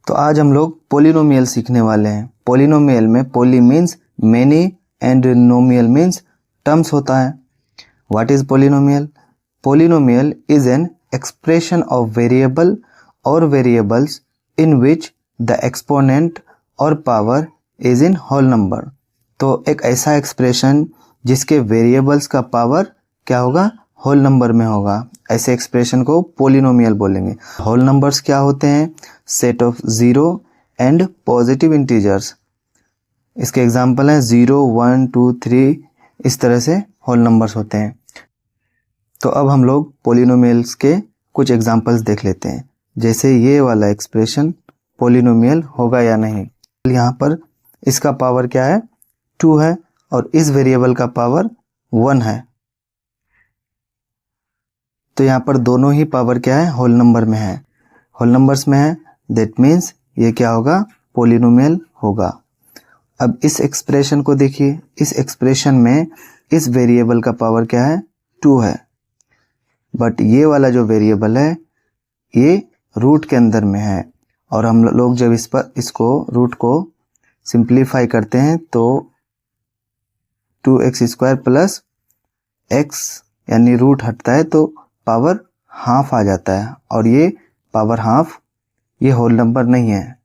तो आज हम लोग पोलिनोमियल सीखने वाले हैं। पोलिनोमियल में poly means many and nomial means terms होता है। What is polynomial? Polynomial is an expression of variable और variables in which the exponent और power is in whole number. तो एक ऐसा एक्सप्रेशन जिसके वेरिएबल्स का पावर क्या होगा? होल नंबर में होगा। ऐसे एक्सप्रेशन को पोलिनोमियल बोलेंगे। होल नंबर्स क्या होते हैं? Set of zero and positive integers. इसके एग्जांपल हैं 0, 1, 2, 3, इस तरह से होल नंबर्स होते हैं। तो अब हम लोग पोलिनोमियल्स के कुछ एग्जांपल्स देख लेते हैं। जैसे ये वाला एक्सप्रेशन पोलिनोमियल होगा या नहीं। यहाँ पर इसका पावर क्या है? 2 है और इस वेरिएबल का पावर 1 है। तो यहाँ पर दोनों ही पावर क्या है? होल नंबर में है, होल नंबर्स में है। दैट मीन्स ये क्या होगा? पोलिनोमियल होगा। अब इस एक्सप्रेशन को देखिए। इस एक्सप्रेशन में इस वेरिएबल का पावर क्या है? 2 है। बट ये वाला जो वेरिएबल है ये रूट के अंदर में है और हम लोग जब इसको रूट को सिंप्लीफाई करते हैं तो 2x² प्लस x यानी रूट हटता है तो पावर हाफ आ जाता है और ये पावर हाफ ये होल नंबर नहीं है।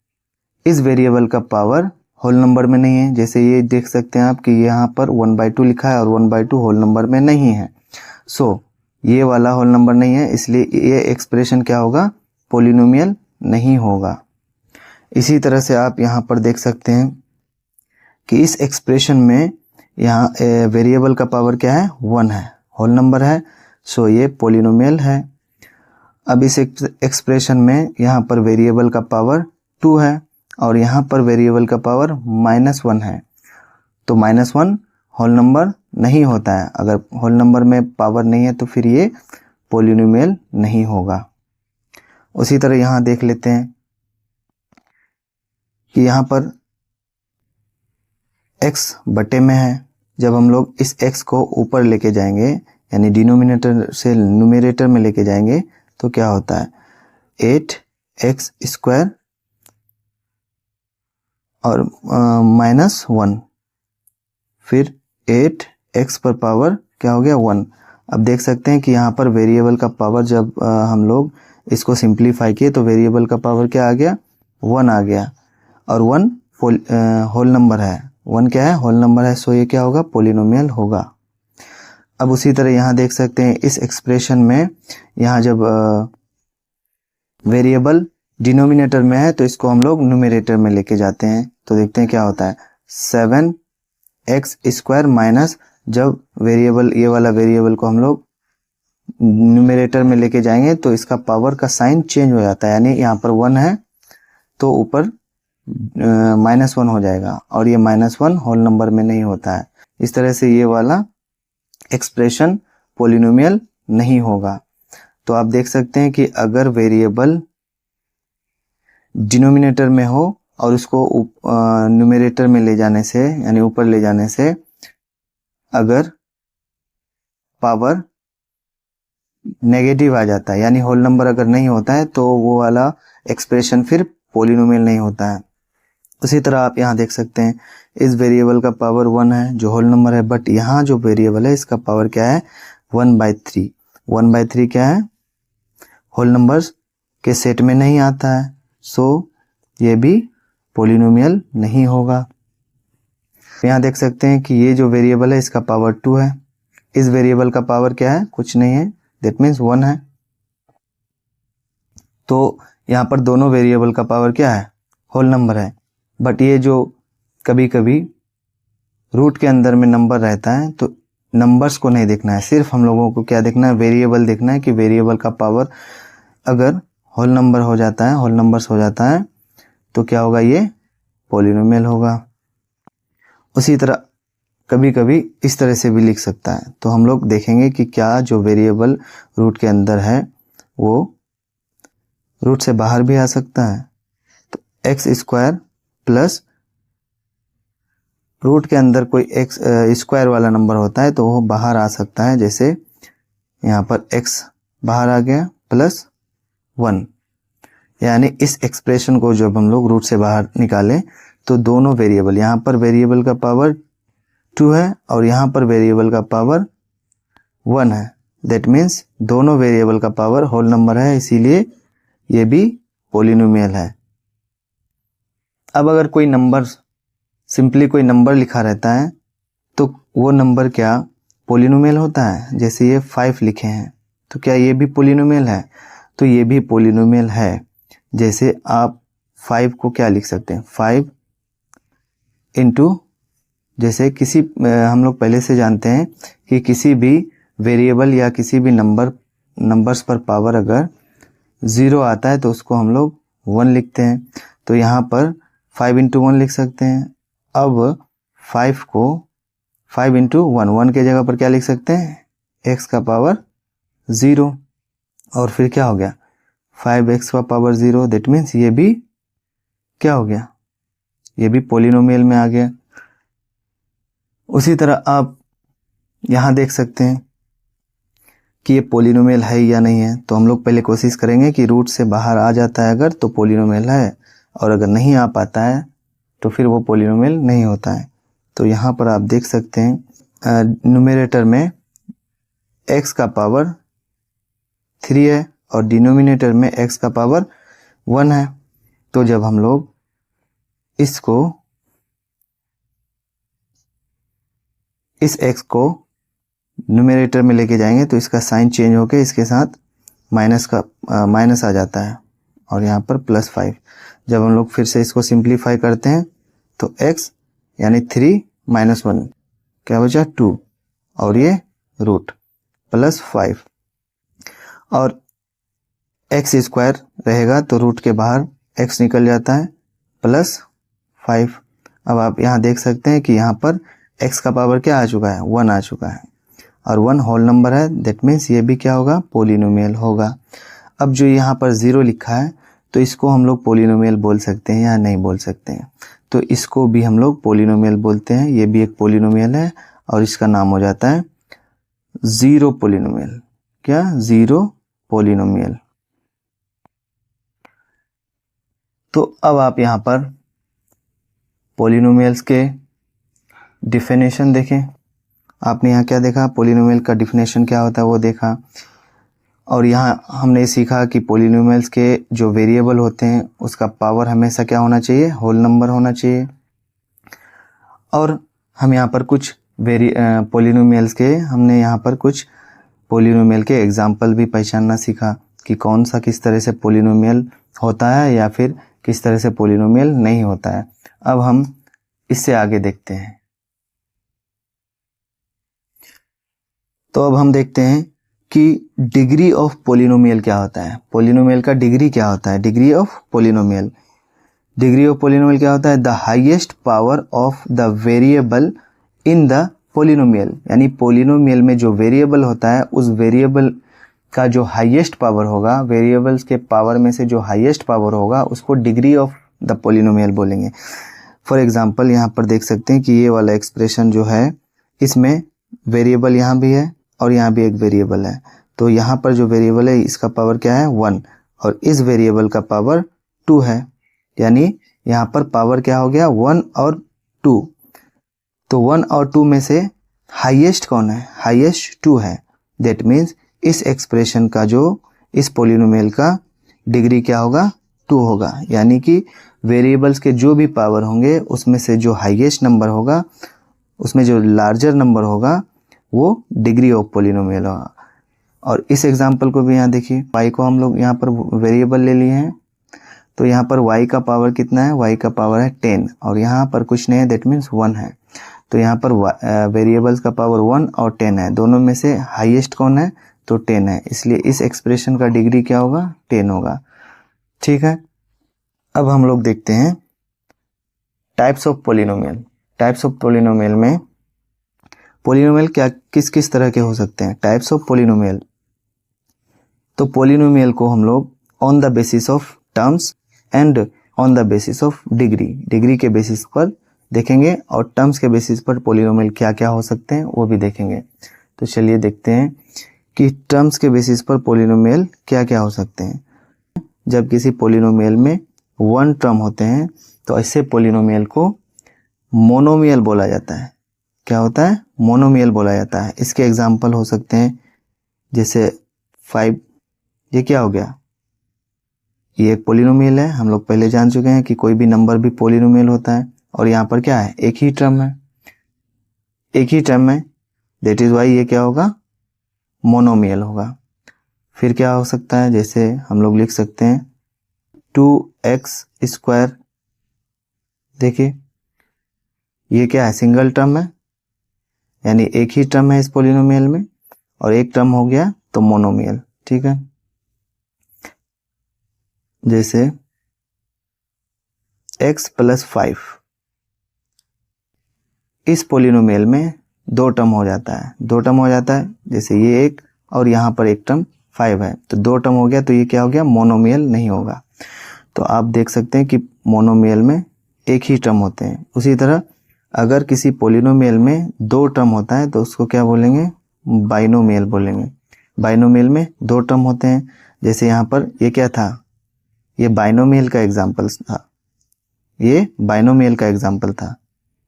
इस वेरिएबल का पावर होल नंबर में नहीं है। जैसे ये देख सकते हैं आप कि यहाँ पर 1/2 लिखा है और 1/2 होल नंबर में नहीं है। सो ये वाला होल नंबर नहीं है, इसलिए ये एक्सप्रेशन क्या होगा? पोलिनोमियल नहीं होगा। इसी तरह से आप यहाँ पर देख सकते हैं कि इस एक्सप्रेशन में यहाँ वेरिएबल का पावर क्या है? 1 है, होल नंबर है। सो ये पोलिनोमियल है। अब इस एक्सप्रेशन में यहाँ पर वेरिएबल का पावर 2 है और यहाँ पर वेरिएबल का पावर -1 है। तो -1 होल नंबर नहीं होता है। अगर होल नंबर में पावर नहीं है तो फिर ये पोलिनोमियल नहीं होगा। उसी तरह यहाँ देख लेते हैं कि यहाँ पर x बटे में है। जब हम लोग इस x को ऊपर लेके जाएंगे यानी डिनोमिनेटर से न्यूमरेटर में लेके जाएंगे तो क्या होता है? 8x² और -1 फिर 8x पर पावर क्या हो गया? 1। अब देख सकते हैं कि यहाँ पर वेरिएबल का पावर जब हम लोग इसको सिंप्लीफाई किए तो वेरिएबल का पावर क्या आ गया? 1 आ गया और 1 होल नंबर है। 1 क्या है? होल नंबर है। सो ये क्या होगा? पोलिनोमियल होगा। अब उसी तरह यहाँ देख सकते हैं इस एक्सप्रेशन में यहाँ जब वेरिएबल डिनोमिनेटर में है तो इसको हम लोग न्यूमरेटर में लेके जाते हैं तो देखते हैं क्या होता है? 7x² माइनस जब वेरिएबल ये वाला वेरिएबल को हम लोग न्यूमरेटर में लेके जाएंगे तो इसका पावर का साइन चेंज हो जाता है। यानी यहाँ पर 1 है तो ऊपर -1 हो जाएगा और ये -1 होल नंबर में नहीं होता है। इस तरह से ये वाला एक्सप्रेशन पोलिनोमियल नहीं होगा। तो आप देख सकते हैं कि अगर वेरिएबल डिनोमिनेटर में हो और उसको न्यूमरेटर में ले जाने से यानी ऊपर ले जाने से अगर पावर नेगेटिव आ जाता है यानी होल नंबर अगर नहीं होता है तो वो वाला एक्सप्रेशन फिर पोलिनोमियल नहीं होता है। उसी तरह आप यहाँ देख सकते हैं इस वेरिएबल का पावर 1 है जो होल नंबर है। बट यहाँ जो वेरिएबल है इसका पावर क्या है? 1/3। 1/3 क्या है? होल नंबर्स के सेट में नहीं आता है। सो ये भी पोलिनोमियल नहीं होगा। यहाँ देख सकते हैं कि ये जो वेरिएबल है इसका पावर 2 है। इस वेरिएबल का पावर क्या है? कुछ नहीं है। दैट मीन्स 1 है। तो यहाँ पर दोनों वेरिएबल का पावर क्या है? होल नंबर है। बट ये जो कभी कभी रूट के अंदर में नंबर रहता है तो नंबर्स को नहीं देखना है, सिर्फ हम लोगों को क्या देखना है? वेरिएबल देखना है कि वेरिएबल का पावर अगर होल नंबर हो जाता है, होल नंबर्स हो जाता है तो क्या होगा? ये पोलिनोमियल होगा। उसी तरह कभी कभी इस तरह से भी लिख सकता है। तो हम लोग देखेंगे कि क्या जो वेरिएबल रूट के अंदर है वो रूट से बाहर भी आ सकता है। तो x² प्लस रूट के अंदर कोई x² वाला नंबर होता है तो वो बाहर आ सकता है। जैसे यहाँ पर x बाहर आ गया +1 यानी इस एक्सप्रेशन को जब हम लोग रूट से बाहर निकालें तो दोनों वेरिएबल, यहाँ पर वेरिएबल का पावर 2 है और यहाँ पर वेरिएबल का पावर 1 है। दैट मीन्स दोनों वेरिएबल का पावर होल नंबर है, इसीलिए ये भी पॉलिनोमियल है। अब अगर कोई नंबर, सिंपली कोई नंबर लिखा रहता है तो वो नंबर क्या पॉलिनोमियल होता है? जैसे ये 5 लिखे हैं तो क्या ये भी पॉलिनोमियल है? तो ये भी पॉलिनोमियल है। जैसे आप 5 को क्या लिख सकते हैं, 5 इंटू, जैसे किसी, हम लोग पहले से जानते हैं कि किसी भी वेरिएबल या किसी भी नंबर्स पर पावर अगर 0 आता है तो उसको हम लोग 1 लिखते हैं। तो यहाँ पर 5 इंटू 1 लिख सकते हैं। अब 5 को 5 इंटू 1 के जगह पर क्या लिख सकते हैं, x का पावर 0, और फिर क्या हो गया 5x का पावर 0। दैट मीन्स ये भी क्या हो गया, ये भी पॉलिनोमियल में आ गया। उसी तरह आप यहाँ देख सकते हैं कि ये पॉलिनोमियल है या नहीं है। तो हम लोग पहले कोशिश करेंगे कि रूट से बाहर आ जाता है अगर तो पॉलिनोमियल है, और अगर नहीं आ पाता है तो फिर वो पॉलिनोमियल नहीं होता है। तो यहाँ पर आप देख सकते हैं न्यूमरेटर में x का पावर 3 है और डिनोमिनेटर में x का पावर 1 है। तो जब हम लोग इसको, इस x को न्यूमरेटर में लेके जाएंगे तो इसका साइन चेंज होके इसके साथ माइनस आ जाता है और यहाँ पर +5। जब हम लोग फिर से इसको सिंप्लीफाई करते हैं तो x यानी 3 - 1 क्या बचा 2, और ये रूट +5, और x स्क्वायर रहेगा तो रूट के बाहर x निकल जाता है +5। अब आप यहाँ देख सकते हैं कि यहाँ पर x का पावर क्या आ चुका है, 1 आ चुका है, और 1 होल नंबर है। दैट मीन्स ये भी क्या होगा, पॉलिनोमियल होगा। अब जो यहाँ पर 0 लिखा है तो इसको हम लोग पॉलिनोमियल बोल सकते हैं या नहीं बोल सकते हैं? तो इसको भी हम लोग पॉलिनोमियल बोलते हैं। ये भी एक पॉलिनोमियल है और इसका नाम हो जाता है 0 पॉलिनोमियल। क्या, 0 पॉलिनोमियल। तो अब आप यहाँ पर पॉलिनोमियल्स के डिफिनेशन देखें। आपने यहाँ क्या देखा, पॉलिनोमियल का डिफिनेशन क्या होता है वो देखा, और यहाँ हमने सीखा कि पॉलिनोमियल्स के जो वेरिएबल होते हैं उसका पावर हमेशा क्या होना चाहिए, होल नंबर होना चाहिए। और हम यहाँ पर कुछ पॉलिनोमियल्स के, हमने यहाँ पर कुछ पॉलिनोमियल के एग्जाम्पल भी पहचानना सीखा कि कौन सा किस तरह से पॉलिनोमियल होता है या फिर किस तरह से पॉलिनोमियल नहीं होता है। अब हम इससे आगे देखते हैं। तो अब हम देखते हैं कि डिग्री ऑफ पॉलिनोमियल क्या होता है। पॉलिनोमियल का डिग्री क्या होता है, degree of polynomial. Degree of polynomial क्या होता है, the highest power of the variable in the polynomial. यानी पॉलिनोमियल में जो वेरिएबल होता है उस वेरिएबल का जो हाईएस्ट पावर होगा, वेरिएबल्स के पावर में से जो हाईएस्ट पावर होगा उसको डिग्री ऑफ द पॉलिनोमियल बोलेंगे। फॉर एग्जांपल यहाँ पर देख सकते हैं कि ये वाला एक्सप्रेशन जो है इसमें वेरिएबल यहाँ भी है और यहाँ भी एक वेरिएबल है। तो यहाँ पर जो वेरिएबल है इसका पावर क्या है, 1, और इस वेरिएबल का पावर 2 है। यानी यहाँ पर पावर क्या हो गया, 1 और 2। तो 1 और 2 में से हाईएस्ट कौन है, हाईएस्ट 2 है। दैट मीन्स इस एक्सप्रेशन का जो, इस पॉलिनोमियल का डिग्री क्या होगा, 2 होगा। यानी कि वेरिएबल्स के जो भी पावर होंगे उसमें से जो हाईएस्ट नंबर होगा, उसमें जो लार्जर नंबर होगा वो डिग्री ऑफ पॉलिनोमियल होगा। और इस एग्जांपल को भी यहाँ देखिए, y को हम लोग यहाँ पर वेरिएबल ले लिए हैं। तो यहाँ पर y का पावर कितना है, y का पावर है 10, और यहाँ पर कुछ नहीं है, दैट मीन्स 1 है। तो यहाँ पर वेरिएबल्स का पावर 1 और 10 है, दोनों में से हाईएस्ट कौन है, तो 10 है। इसलिए इस एक्सप्रेशन का डिग्री क्या होगा, 10 होगा। ठीक है। अब हम लोग देखते हैं types of polynomial. Types of polynomial में पॉलिनोमियल क्या किस किस तरह के हो सकते हैं, टाइप्स ऑफ पॉलिनोमियल। तो पॉलिनोमियल को हम लोग on the basis of terms and on the basis of degree, degree के बेसिस पर देखेंगे, और टर्म्स के बेसिस पर पॉलिनोमियल क्या क्या हो सकते हैं वो भी देखेंगे। तो चलिए देखते हैं कि टर्म्स के बेसिस पर पॉलिनोमियल क्या क्या हो सकते हैं। जब किसी पोलिनोमियल में 1 टर्म होते हैं तो ऐसे पोलिनोमियल को मोनोमियल बोला जाता है। क्या होता है? मोनोमियल बोला जाता है। इसके एग्जाम्पल हो सकते हैं जैसे 5, ये क्या हो गया? ये एक पोलिनोमियल है। हम लोग पहले जान चुके हैं कि कोई भी नंबर भी पोलिनोमियल होता है। और यहाँ पर क्या है? एक ही टर्म है, एक ही टर्म है, दैट इज वाई ये क्या होगा? मोनोमियल होगा। फिर क्या हो सकता है? जैसे हम लोग लिख सकते हैं 2x²। देखिए ये क्या है? सिंगल टर्म है, यानी एक ही टर्म है इस पोलिनोमियल में, और एक टर्म हो गया तो मोनोमियल। ठीक है, जैसे x + 5, इस पोलिनोमियल में 2 टर्म हो जाता है, 2 टर्म हो जाता है। जैसे ये एक और यहाँ पर एक टर्म 5 है, तो 2 टर्म हो गया, तो ये क्या हो गया? मोनोमियल नहीं होगा। तो आप देख सकते हैं कि मोनोमियल में एक ही टर्म होते हैं। उसी तरह अगर किसी पोलिनोमियल में 2 टर्म होता है तो उसको क्या बोलेंगे? बाइनोमियल बोलेंगे। बाइनोमियल में 2 टर्म होते हैं। जैसे यहाँ पर ये क्या था? ये बाइनोमियल का एग्जाम्पल था, ये बाइनोमियल का एग्जाम्पल था।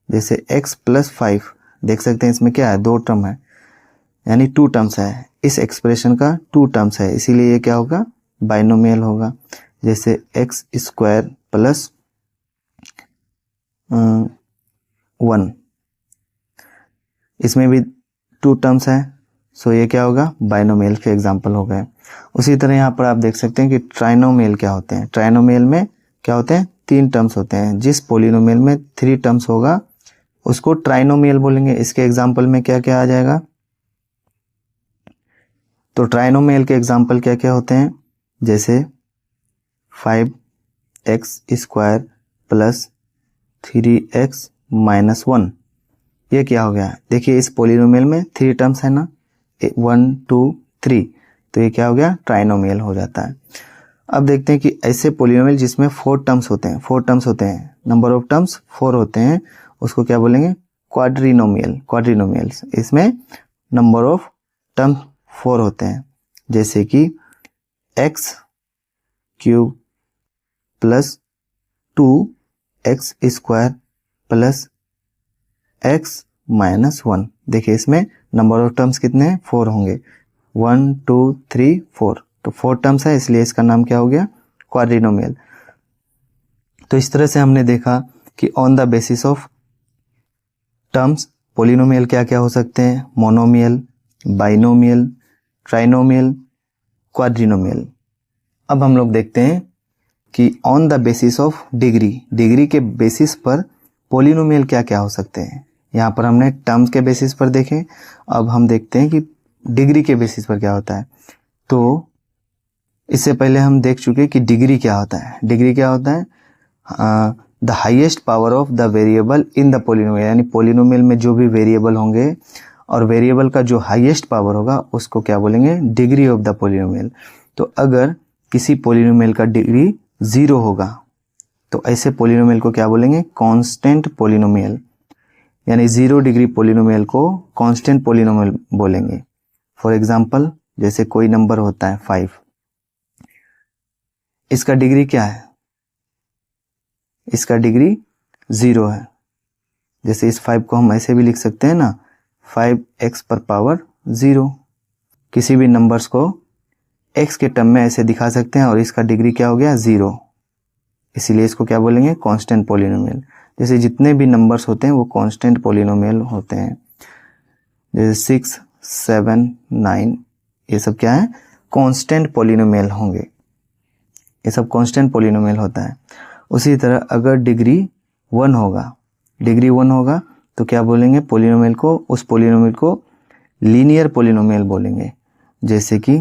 जैसे x + 5, देख सकते हैं इसमें क्या है? 2 टर्म है, यानी 2 टर्म्स है। इस एक्सप्रेशन का 2 टर्म्स है, इसीलिए ये क्या होगा? बाइनोमियल होगा। जैसे x² + 1, इसमें भी 2 टर्म्स है, सो ये क्या होगा? बाइनोमियल के एग्जाम्पल हो गए। उसी तरह यहाँ पर आप देख सकते हैं कि ट्राइनोमियल क्या होते हैं। ट्राइनोमियल में क्या होते हैं? 3 टर्म्स होते हैं। जिस पोलिनोमियल में 3 टर्म्स होगा उसको ट्राइनोमियल बोलेंगे। इसके एग्जाम्पल में क्या क्या आ जाएगा? तो ट्राइनोमियल के एग्जाम्पल क्या क्या होते हैं? जैसे 5x² + 3x - 1, ये क्या हो गया? देखिए इस पोलिनोमियल में 3 टर्म्स है ना, 1 2 3, तो ये क्या हो गया? ट्राइनोमियल हो जाता है। अब देखते हैं कि ऐसे पोलिनोमियल जिसमें 4 टर्म्स होते हैं, 4 टर्म्स होते हैं, नंबर ऑफ टर्म्स 4 होते हैं, उसको क्या बोलेंगे? क्वाड्रिनोमियल। क्वाड्रिनोमियल्स, इसमें नंबर ऑफ टर्म 4 होते हैं। जैसे कि x³ + 2x² + x - 1, देखिए इसमें नंबर ऑफ टर्म्स कितने हैं? 4 होंगे। 1 2 3 4, तो 4 टर्म्स है, इसलिए इसका नाम क्या हो गया? क्वाड्रिनोमियल। तो इस तरह से हमने देखा कि on the basis of terms polynomial क्या क्या हो सकते हैं? Monomial, binomial, trinomial, quadrinomial. अब हम लोग देखते हैं कि on the basis of degree, degree के बेसिस पर पोलिनोमियल क्या क्या हो सकते हैं। यहाँ पर हमने टर्म्स के बेसिस पर देखे, अब हम देखते हैं कि डिग्री के बेसिस पर क्या होता है। तो इससे पहले हम देख चुके कि डिग्री क्या होता है। डिग्री क्या होता है? The highest power of the variable in the polynomial, यानी पोलिनोमियल में जो भी वेरिएबल होंगे और वेरिएबल का जो हाईएस्ट पावर होगा उसको क्या बोलेंगे? Degree of the polynomial. तो अगर किसी पोलिनोमियल का डिग्री 0 होगा तो ऐसे पोलिनोमियल को क्या बोलेंगे? कांस्टेंट पोलिनोमियल, यानी 0 डिग्री पोलिनोमियल को कांस्टेंट पोलिनोमियल बोलेंगे। फॉर एग्जांपल, जैसे कोई नंबर होता है 5, इसका डिग्री क्या है? इसका डिग्री 0 है। जैसे इस 5 को हम ऐसे भी लिख सकते हैं ना, 5x⁻0। किसी भी नंबर्स को x के टर्म में ऐसे दिखा सकते हैं और इसका डिग्री क्या हो गया? 0, इसीलिए इसको क्या बोलेंगे? Constant polynomial. जैसे जितने भी नंबर्स होते हैं वो कांस्टेंट पोलिनोमियल होते हैं। जैसे 6 7 9, ये सब क्या है? कांस्टेंट पोलिनोमियल होंगे, ये सब कांस्टेंट पोलिनोमियल होता है। उसी तरह अगर डिग्री 1 होगा, डिग्री 1 होगा तो क्या बोलेंगे? पोलिनोमियल को, उस पोलिनोमियल को लीनियर पोलिनोमियल बोलेंगे। जैसे कि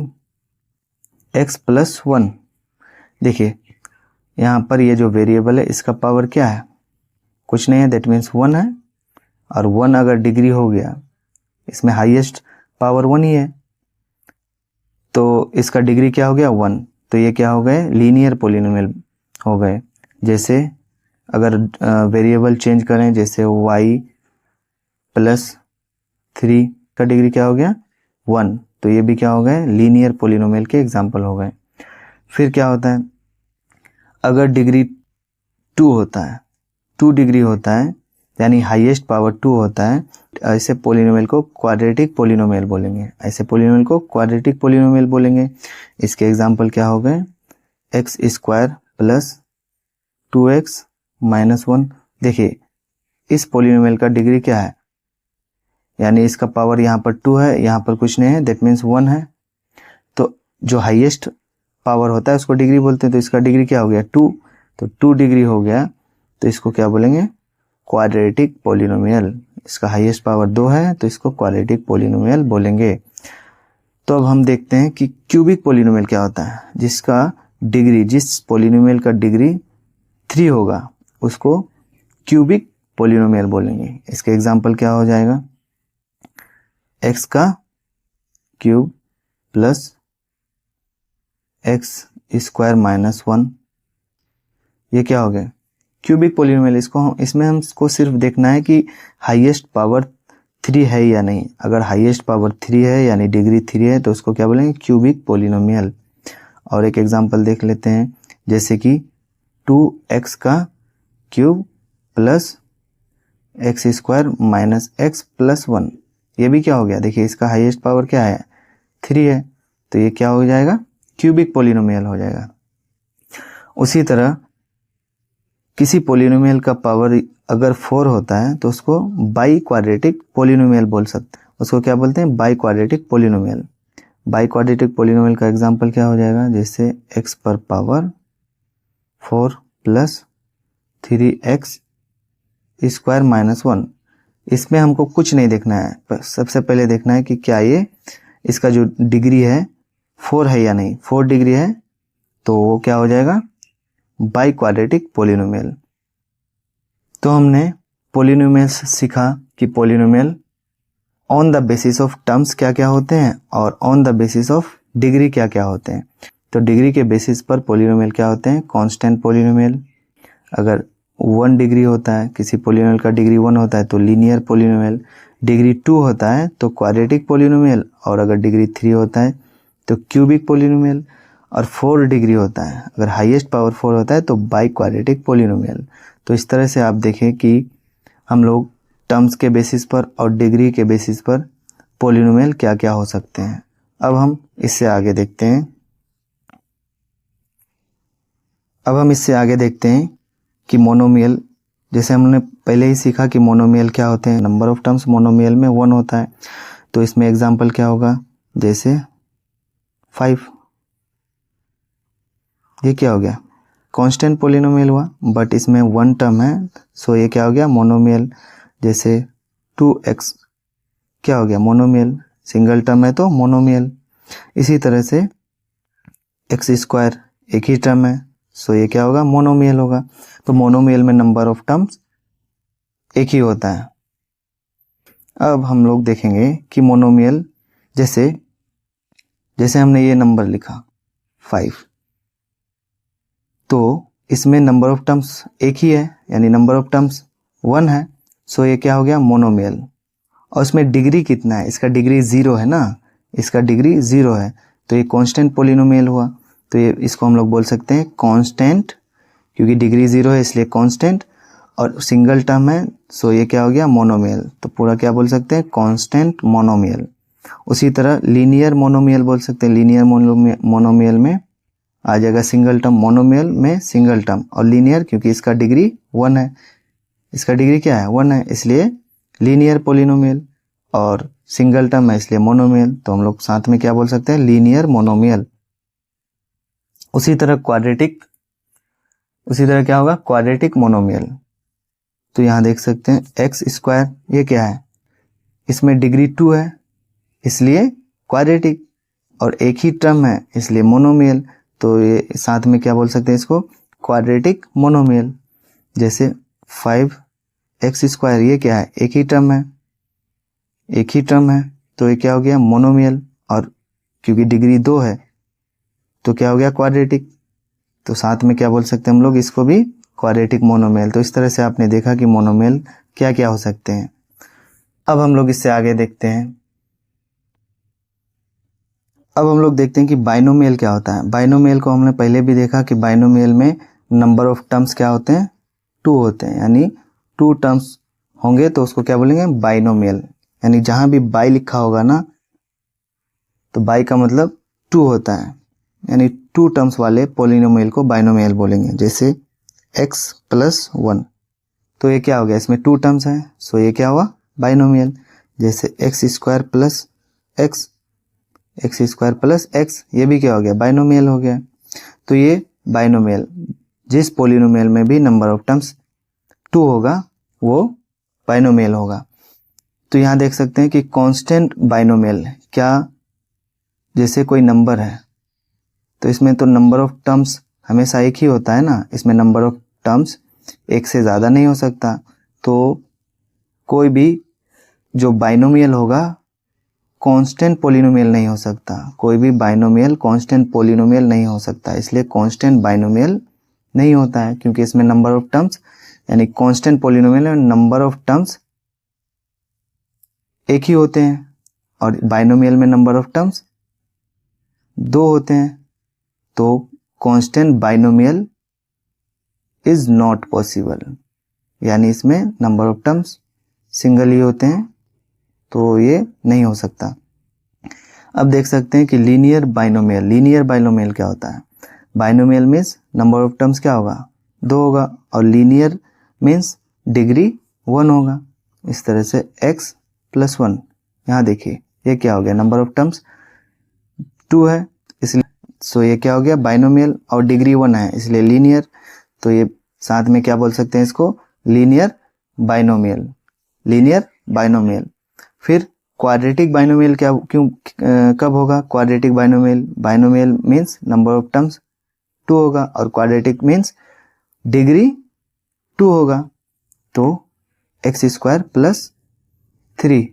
x + 1, देखिए यहाँ पर ये जो वेरिएबल है इसका पावर क्या है? कुछ नहीं है, दैट मीन्स 1 है। और 1 अगर डिग्री हो गया, इसमें हाईएस्ट पावर 1 ही है, तो इसका डिग्री क्या हो गया? 1। तो ये क्या हो गए? लीनियर पोलिनोमियल हो गए। जैसे अगर वेरिएबल चेंज करें, जैसे y + 3 का डिग्री क्या हो गया? 1, तो ये भी क्या हो गए? लीनियर पोलिनोमियल के एग्जाम्पल हो गए। फिर क्या होता है? अगर डिग्री 2 होता है, 2 डिग्री होता है, यानी हाईएस्ट पावर 2 होता है, ऐसे पोलिनोमियल को क्वाड्रेटिक पोलिनोमियल बोलेंगे। ऐसे पोलिनोमियल को क्वाड्रेटिक पोलिनोमियल बोलेंगे। इसके एग्जांपल क्या हो गए? X square plus 2x minus 1। देखिए इस पोलिनोमियल का डिग्री क्या है, यानी इसका पावर यहाँ पर 2 है, यहाँ पर कुछ नहीं है, दैट मीन्स 1 है। तो जो हाईएस्ट पावर होता है उसको डिग्री बोलते हैं। तो इसका डिग्री क्या हो गया? 2। तो 2 डिग्री हो गया, तो इसको क्या बोलेंगे? Quadratic polynomial. इसका हाईएस्ट पावर 2 है तो इसको क्वाड्रेटिक पोलिनोमियल बोलेंगे। तो अब हम देखते हैं कि क्यूबिक पोलिनोमियल क्या होता है। जिसका डिग्री, जिस पोलिनोमियल का डिग्री 3 होगा उसको क्यूबिक पोलिनोमियल बोलेंगे। इसके एग्जांपल क्या हो जाएगा? एक्स का cube plus x square minus 1, ये क्या हो गया? Cubic polynomial. इसमें हमको सिर्फ देखना है कि हाईएस्ट पावर 3 है या नहीं। अगर हाईएस्ट पावर 3 है यानी डिग्री 3 है तो उसको क्या बोलेंगे? Cubic polynomial. और एक एग्जांपल देख लेते हैं, जैसे कि 2x का cube plus x square minus x plus 1, ये भी क्या हो गया? देखिए इसका हाईएस्ट पावर क्या है? 3 है, तो ये क्या हो जाएगा? क्यूबिक पोलिनोमियल हो जाएगा। उसी तरह किसी पोलिनोमियल का पावर अगर 4 होता है तो उसको बाई क्वाड्रेटिक पोलिनोमियल बोल सकते हैं। उसको क्या बोलते हैं? By quadratic polynomial. By quadratic polynomial का एग्जांपल क्या हो जाएगा? जैसे x पर power 4 plus 3x square minus 1। इसमें हमको कुछ नहीं देखना है, सबसे पहले देखना है कि क्या ये इसका जो डिग्री है 4 है या नहीं। 4 डिग्री है तो वो क्या हो जाएगा? By quadratic polynomial. तो हमने पोलिनोमियल सीखा कि polynomial on the basis of terms क्या क्या होते हैं और on the basis of degree क्या क्या होते हैं। तो डिग्री के बेसिस पर पोलिनोमियल क्या होते हैं? Constant polynomial. अगर 1 डिग्री होता है, किसी पोलिनोमियल का डिग्री 1 होता है तो लीनियर पोलिनोमियल। डिग्री 2 होता है तो क्वाड्रेटिक पोलिनोमियल। और अगर डिग्री 3 होता है तो क्यूबिक पोलिनोमियल। और 4 डिग्री होता है, अगर हाईएस्ट पावर 4 होता है तो बाई क्वाड्रेटिक पोलिनोमियल। तो इस तरह से आप देखें कि हम लोग टर्म्स के बेसिस पर और डिग्री के बेसिस पर पोलिनोमियल क्या क्या हो सकते हैं। अब हम इससे आगे देखते हैं कि मोनोमियल, जैसे हमने पहले ही सीखा कि मोनोमियल क्या होते हैं। नंबर ऑफ टर्म्स मोनोमियल में 1 होता है। तो इसमें एग्जांपल क्या होगा? जैसे 5, ये क्या हो गया? कांस्टेंट पोलिनोमियल हुआ, बट इसमें 1 टर्म है, सो ये क्या हो गया? मोनोमियल। जैसे 2x क्या हो गया? मोनोमियल। सिंगल टर्म है तो मोनोमियल। इसी तरह से एक्स स्क्वायर एक ही टर्म है, सो ये क्या होगा? मोनोमियल होगा। तो मोनोमियल में नंबर ऑफ टर्म्स एक ही होता है। अब हम लोग देखेंगे कि मोनोमियल, जैसे हमने ये नंबर लिखा 5, तो इसमें नंबर ऑफ टर्म्स एक ही है, यानी नंबर ऑफ टर्म्स 1 है, सो ये क्या हो गया? मोनोमियल। और इसमें डिग्री कितना है? इसका डिग्री 0 है ना, इसका डिग्री 0 है, तो ये कांस्टेंट पोलिनोमियल हुआ। तो ये इसको हम लोग बोल सकते हैं कांस्टेंट, क्योंकि डिग्री 0 है इसलिए कांस्टेंट, और सिंगल टर्म है, सो ये क्या हो गया? मोनोमियल। तो पूरा क्या बोल सकते हैं? Constant monomial. उसी तरह लीनियर मोनोमियल बोल सकते हैं। लीनियर मोनोमियल में आ जाएगा सिंगल टर्म, मोनोमियल में सिंगल टर्म, और लीनियर क्योंकि इसका डिग्री 1 है, इसका डिग्री क्या है? 1 है, इसलिए लीनियर पोलिनोमियल। और सिंगल टर्म है इसलिए मोनोमियल। तो हम लोग साथ में क्या बोल सकते हैं? Linear monomial. उसी तरह क्या होगा? Quadratic monomial. तो यहां देख सकते हैं एक्स स्क्वायर, ये क्या है? इसमें डिग्री 2 है इसलिए क्वाड्रेटिक, और एक ही टर्म है इसलिए मोनोमियल। तो ये साथ में क्या बोल सकते हैं? इसको क्वाड्रेटिक मोनोमियल। जैसे 5x स्क्वायर, ये क्या है? एक ही टर्म है, तो ये क्या हो गया? मोनोमियल। और क्योंकि डिग्री 2 है तो क्या हो गया? क्वाड्रेटिक। तो साथ में क्या बोल सकते हैं हम लोग? इसको भी क्वाड्रेटिक मोनोमियल। तो इस तरह से आपने देखा कि मोनोमियल क्या क्या हो सकते हैं। अब हम लोग इससे आगे देखते हैं। अब हम लोग देखते हैं कि बाइनोमियल क्या होता है। बाइनोमियल को हमने पहले भी देखा कि बाइनोमियल में नंबर ऑफ टर्म्स क्या होते हैं, 2 होते हैं, यानी 2 टर्म्स होंगे तो उसको क्या बोलेंगे, बाइनोमियल। यानी जहां भी बाई लिखा होगा ना तो बाई का मतलब 2 होता है, यानी 2 टर्म्स वाले पोलिनोमियल को बाइनोमियल बोलेंगे। जैसे x + 1, तो ये क्या हो गया, इसमें 2 टर्म्स है, सो ये क्या हुआ, बाइनोमियल। जैसे x² + x, x² + x, ये भी क्या हो गया, बाइनोमियल हो गया। तो ये बाइनोमियल, जिस पोलिनोमियल में भी नंबर ऑफ टर्म्स 2 होगा वो बाइनोमियल होगा। तो यहाँ देख सकते हैं कि कांस्टेंट बाइनोमियल क्या, जैसे कोई नंबर है तो इसमें तो नंबर ऑफ टर्म्स हमेशा एक ही होता है ना, इसमें नंबर ऑफ टर्म्स एक से ज़्यादा नहीं हो सकता। तो कोई भी जो बाइनोमियल होगा कांस्टेंट पोलिनोमियल नहीं हो सकता, कोई भी बाइनोमियल कांस्टेंट पोलिनोमियल नहीं हो सकता, इसलिए कांस्टेंट बाइनोमियल नहीं होता है, क्योंकि इसमें नंबर ऑफ टर्म्स, यानी कांस्टेंट पोलिनोमियल में नंबर ऑफ टर्म्स एक ही होते हैं और बाइनोमियल में नंबर ऑफ टर्म्स 2 होते हैं। तो constant binomial is not possible, यानी इसमें नंबर ऑफ टर्म्स सिंगल ही होते हैं, तो ये नहीं हो सकता। अब देख सकते हैं कि लीनियर बाइनोमियल, लीनियर बाइनोमियल क्या होता है, binomial means number of terms क्या होगा, 2 होगा, और लीनियर मीन्स डिग्री 1 होगा। इस तरह से x + 1, यहाँ देखिए ये क्या हो गया, नंबर ऑफ टर्म्स 2 है, इसलिए सो ये क्या हो गया, बाइनोमियल, और डिग्री 1 है इसलिए लीनियर। तो ये साथ में क्या बोल सकते हैं इसको, लीनियर बाइनोमियल, लीनियर बाइनोमियल। फिर क्वाड्रेटिक बाइनोमियल क्या, क्यों कब होगा quadratic binomial, binomial means number of terms 2 होगा और क्वाड्रेटिक मीन्स डिग्री 2 होगा। तो x² + 3,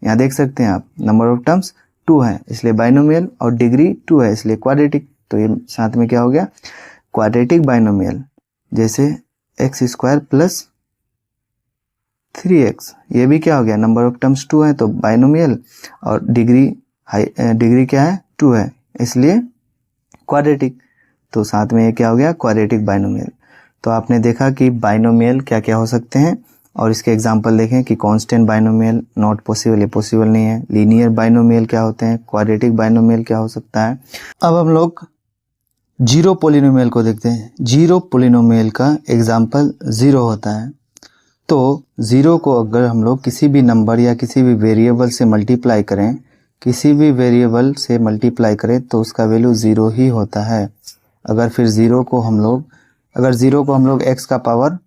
यहाँ देख सकते हैं आप नंबर ऑफ टर्म्स 2 है इसलिए बाइनोमियल, और डिग्री 2 है इसलिए क्वाड्रेटिक। तो ये साथ में क्या हो गया, क्वाड्रेटिक बाइनोमियल। जैसे x² + 3x, ये भी क्या हो गया, नंबर ऑफ टर्म्स 2 है तो बाइनोमियल, और डिग्री क्या है, 2 है इसलिए क्वाड्रेटिक। तो साथ में ये क्या हो गया, क्वाड्रेटिक बाइनोमियल। तो आपने देखा कि बाइनोमियल क्या क्या हो सकते हैं, और इसके एग्जांपल देखें कि कांस्टेंट बाइनोमियल नॉट पॉसिबल, ये पॉसिबल नहीं है। लीनियर बाइनोमियल क्या होते हैं, क्वाड्रेटिक बाइनोमियल क्या हो सकता है। अब हम लोग जीरो पोलिनोमियल को देखते हैं। जीरो पोलिनोमियल का एग्जांपल 0 होता है। तो 0 को अगर हम लोग किसी भी नंबर या किसी भी वेरिएबल से मल्टीप्लाई करें, किसी भी वेरिएबल से मल्टीप्लाई करें तो उसका वैल्यू 0 ही होता है। अगर फिर 0 को हम लोग x का पावर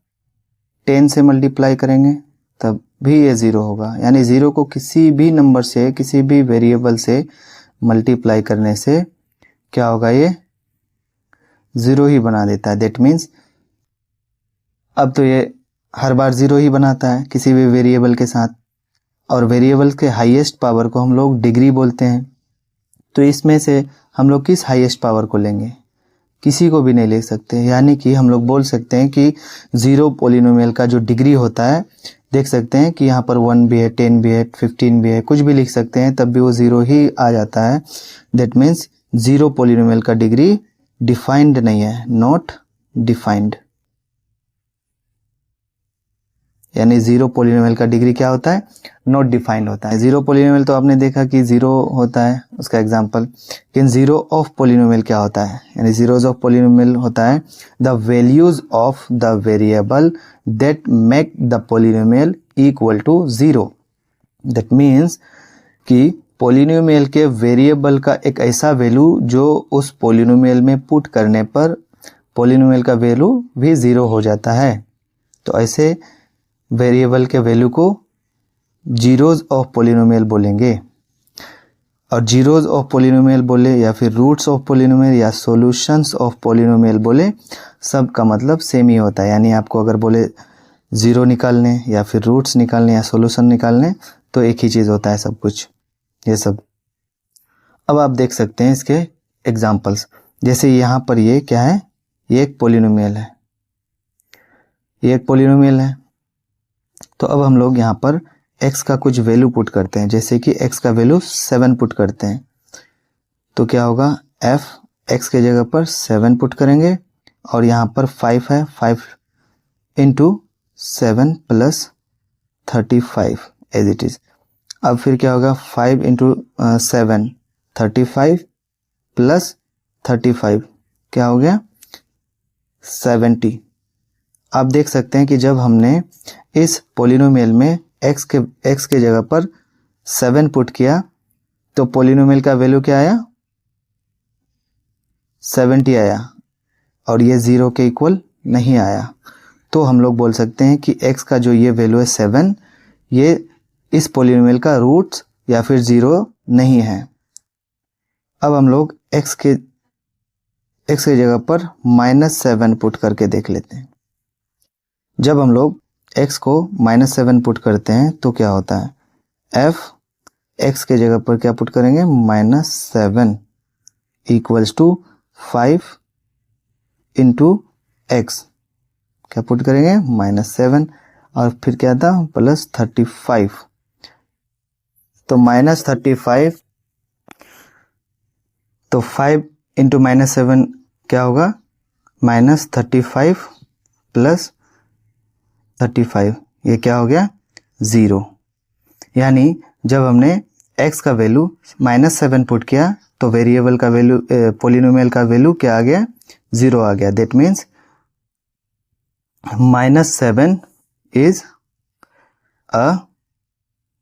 10 से मल्टीप्लाई करेंगे तब भी ये 0 होगा। यानी 0 को किसी भी नंबर से, किसी भी वेरिएबल से मल्टीप्लाई करने से क्या होगा, ये 0 ही बना देता है। दैट मीन्स अब तो ये हर बार 0 ही बनाता है किसी भी वेरिएबल के साथ, और वेरिएबल के हाईएस्ट पावर को हम लोग डिग्री बोलते हैं। तो इसमें से हम लोग किस हाईएस्ट पावर को लेंगे, किसी को भी नहीं ले सकते। यानी कि हम लोग बोल सकते हैं कि 0 पोलिनोमियल का जो डिग्री होता है, देख सकते हैं कि यहाँ पर 1 भी है, 10 भी है, 15 भी है, कुछ भी लिख सकते हैं तब भी वो 0 ही आ जाता है। दैट मीन्स 0 पोलिनोमियल का डिग्री डिफाइंड नहीं है, नॉट डिफाइंड। यानी 0 पोलिनोमियल का डिग्री क्या होता है, नॉट डिफाइंड होता है। 0 पोलिनोमियल तो आपने देखा कि 0 होता है उसका एग्जांपल, लेकिन 0 ऑफ पोलिनोमियल क्या होता है, यानी जीरोज ऑफ पोलिनोमियल होता है the values of the variable that make the polynomial equal to 0। That means कि पोलिनोमियल के वेरिएबल का एक ऐसा वैल्यू जो उस पोलिनोमियल में पुट करने पर पोलिनोमियल का वैल्यू भी 0 हो जाता है। तो ऐसे वेरिएबल के वैल्यू को जीरोज ऑफ पोलिनोमियल बोलेंगे। और जीरोज ऑफ पोलिनोमियल बोले या फिर रूट्स ऑफ पोलिनोमियल या सॉल्यूशंस ऑफ पोलिनोमियल बोले, सब का मतलब सेम ही होता है। यानी आपको अगर बोले 0 निकालने या फिर रूट्स निकालने या सॉल्यूशन निकालने तो एक ही चीज़ होता है सब कुछ, ये सब। अब आप देख सकते हैं इसके एग्जाम्पल्स। जैसे यहाँ पर ये क्या है, ये एक पोलिनोमियल है, ये एक पोलिनोमियल है। तो अब हम लोग यहाँ पर x का कुछ वैल्यू पुट करते हैं। जैसे कि x का वैल्यू 7 पुट करते हैं तो क्या होगा, f x के जगह पर 7 पुट करेंगे और यहाँ पर 5 है, 5 into 7 plus 35 as it is. अब फिर क्या होगा, 5 इंटू 7 35 प्लस 35 क्या हो गया 70। आप देख सकते हैं कि जब हमने इस पोलिनोमियल में x के जगह पर 7 पुट किया तो पोलिनोमियल का वैल्यू क्या आया 70 आया और ये 0 के इक्वल नहीं आया। तो हम लोग बोल सकते हैं कि x का जो ये वैल्यू है 7, ये इस पोलिनोमियल का रूट्स या फिर 0 नहीं है। अब हम लोग x के जगह पर -7 पुट करके देख लेते हैं। जब हम लोग x को -7 पुट करते हैं तो क्या होता है, f x के जगह पर क्या पुट करेंगे -7 इक्वल्स टू 5 इंटू x, क्या पुट करेंगे -7 और फिर क्या था प्लस 35। तो -35 तो 5 इंटू -7 क्या होगा -35 प्लस 35, ये क्या हो गया 0। यानी जब हमने x का वैल्यू -7 पुट किया तो वेरिएबल का वैल्यू पोलिनोमियल का वैल्यू क्या आ गया 0 आ गया। That means -7 is a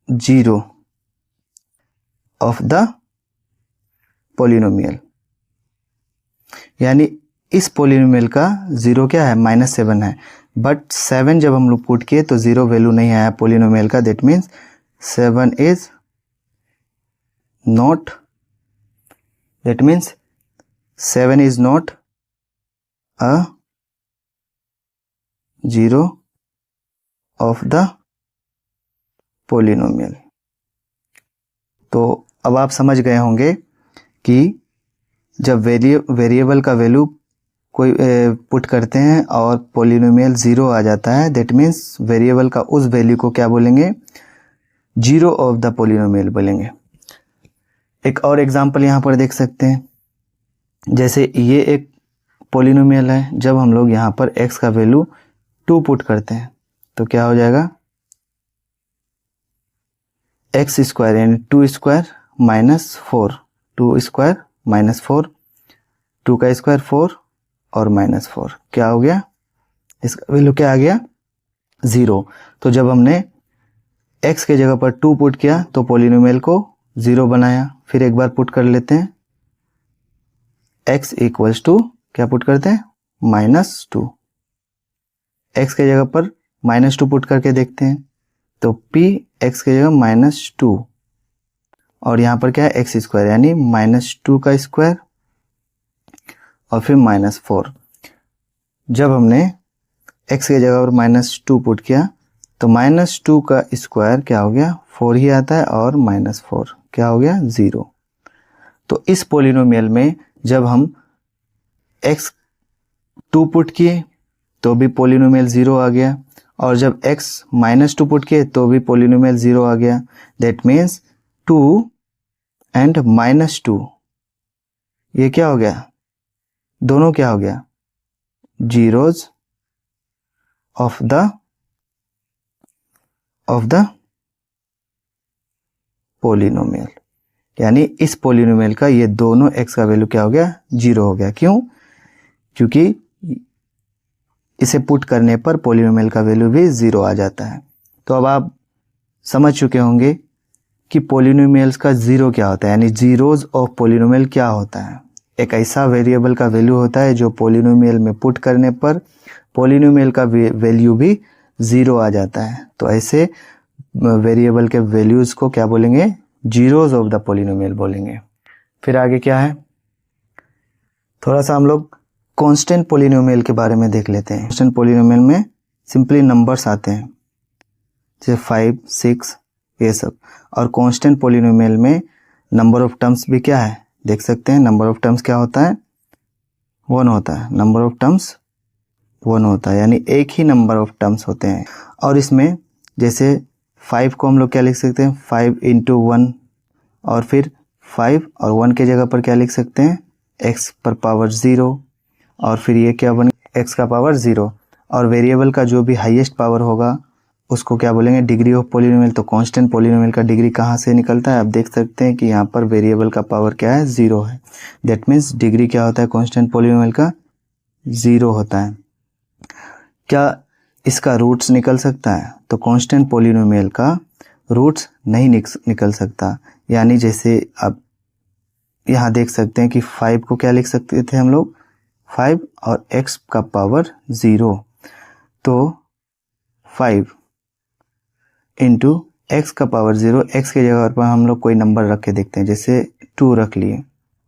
0 of the polynomial. यानी इस पोलिनोमियल का 0 क्या है -7 है, बट 7 जब हम लोग पुट किए तो 0 वैल्यू नहीं आया पोलिनोमियल का। That means 7 is not, that means 7 is not a 0 of the polynomial. तो अब आप समझ गए होंगे कि जब वेरिएबल का वैल्यू कोई पुट करते हैं और पोलिनोमियल 0 आ जाता है, दैट मीन्स वेरिएबल का उस वैल्यू को क्या बोलेंगे 0 ऑफ द पोलिनोमियल बोलेंगे। एक और एग्जांपल यहाँ पर देख सकते हैं, जैसे ये एक पोलिनोमियल है, जब हम लोग यहाँ पर x का वैल्यू 2 पुट करते हैं तो क्या हो जाएगा x स्क्वायर यानी 2 स्क्वायर -4, 2 स्क्वायर -4, 2 का स्क्वायर 4 और -4 क्या हो गया, इसका वैल्यू क्या आ गया 0। तो जब हमने x के जगह पर 2 पुट किया तो पोलिनोमियल को 0 बनाया। फिर एक बार पुट कर लेते हैं, x इक्वल्स टू क्या पुट करते हैं -2, x के जगह पर -2 पुट करके देखते हैं तो p x के जगह -2 और यहाँ पर क्या है x स्क्वायर यानी -2 का स्क्वायर और फिर -4। जब हमने x के जगह पर -2 पुट किया तो -2 का स्क्वायर क्या हो गया 4 ही आता है और -4 क्या हो गया 0। तो इस पोलिनोमियल में जब हम x 2 पुट किए तो भी पोलिनोमियल 0 आ गया और जब x -2 पुट किए तो भी पोलिनोमियल 0 आ गया। दैट मीन्स 2 एंड -2 ये क्या हो गया, दोनों क्या हो गया जीरोज ऑफ द पोलिनोमियल। यानी इस पोलिनोमियल का ये दोनों x का वैल्यू क्या हो गया 0 हो गया। क्यों, क्योंकि इसे पुट करने पर पोलिनोमियल का वैल्यू भी 0 आ जाता है। तो अब आप समझ चुके होंगे कि पोलिनोमियल्स का 0 क्या होता है, यानी जीरोज ऑफ पोलिनोमियल क्या होता है। एक ऐसा वेरिएबल का वैल्यू होता है जो पोलिनोमियल में पुट करने पर पोलिनोमियल का वैल्यू भी 0 आ जाता है। तो ऐसे वेरिएबल के वैल्यूज को क्या बोलेंगे जीरोज ऑफ द पोलिनोमियल बोलेंगे। फिर आगे क्या है, थोड़ा सा हम लोग कांस्टेंट पोलिनोमियल के बारे में देख लेते हैं। कांस्टेंट पोलिनोमियल में सिंपली नंबर्स आते हैं जैसे 5, 6 ये सब, और कांस्टेंट पोलिनोमियल में नंबर ऑफ टर्म्स भी क्या है देख सकते हैं। नंबर ऑफ टर्म्स क्या होता है 1 होता है, नंबर ऑफ टर्म्स 1 होता है, यानी एक ही नंबर ऑफ टर्म्स होते हैं। और इसमें जैसे 5 को हम लोग क्या लिख सकते हैं 5 इंटू 1 और फिर 5 और 1 के जगह पर क्या लिख सकते हैं x पर पावर 0 और फिर ये क्या बन x का पावर 0, और वेरिएबल का जो भी हाईएस्ट पावर होगा उसको क्या बोलेंगे, डिग्री ऑफ पॉलिनोमियल। तो कांस्टेंट पॉलिनोमियल का डिग्री कहाँ से निकलता है, आप देख सकते हैं कि यहाँ पर वेरिएबल का पावर क्या है, 0 है। दैट मीन्स डिग्री क्या होता है कांस्टेंट पॉलिनोमियल का, 0 होता है। क्या इसका रूट्स निकल सकता है, तो कांस्टेंट पॉलिनोमियल का रूट्स नहीं निकल सकता। यानी जैसे आप यहाँ देख सकते हैं कि 5 को क्या लिख सकते थे हम लोग, 5 और x का पावर 0, तो 5 इंटू एक्स का पावर 0, x के जगह पर हम लोग कोई नंबर रख के देखते हैं, जैसे 2 रख लिए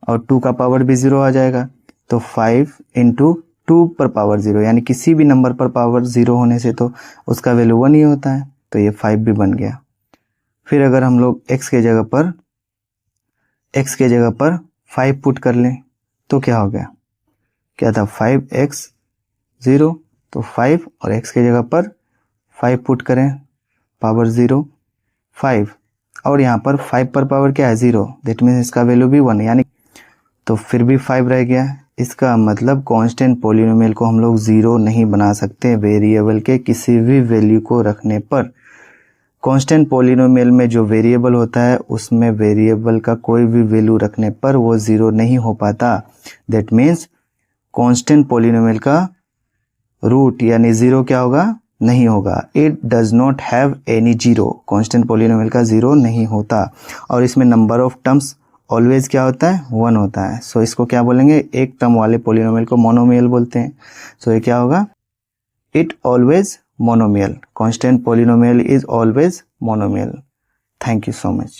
और 2 का पावर भी 0 आ जाएगा। तो 5 इंटू 2 पर पावर 0, यानी किसी भी नंबर पर पावर 0 होने से तो उसका वैल्यू 1 ही होता है, तो ये 5 भी बन गया। फिर अगर हम लोग x के जगह पर 5 पुट कर लें तो क्या हो गया, क्या था 5x 0, तो 5 और x के जगह पर 5 पुट करें, पावर 0 5, और यहाँ पर 5 पर पावर क्या है 0, दैट मीन्स इसका वैल्यू भी 1, यानी तो फिर भी 5 रह गया। इसका मतलब कांस्टेंट पॉलिनोमियल को हम लोग 0 नहीं बना सकते वेरिएबल के किसी भी वैल्यू को रखने पर। कांस्टेंट पॉलिनोमियल में जो वेरिएबल होता है उसमें वेरिएबल का कोई भी वैल्यू रखने पर वो 0 नहीं हो पाता। दैट मीन्स कांस्टेंट पॉलिनोमियल का रूट यानी 0 क्या होगा, नहीं होगा। It does not have any 0, constant polynomial का 0 नहीं होता। और इसमें नंबर ऑफ टर्म्स ऑलवेज क्या होता है, 1 होता है। सो इसको क्या बोलेंगे, एक टर्म वाले पॉलिनोमियल को मोनोमियल बोलते हैं। सो ये क्या होगा, it always monomial, constant polynomial is always monomial. Thank you so much.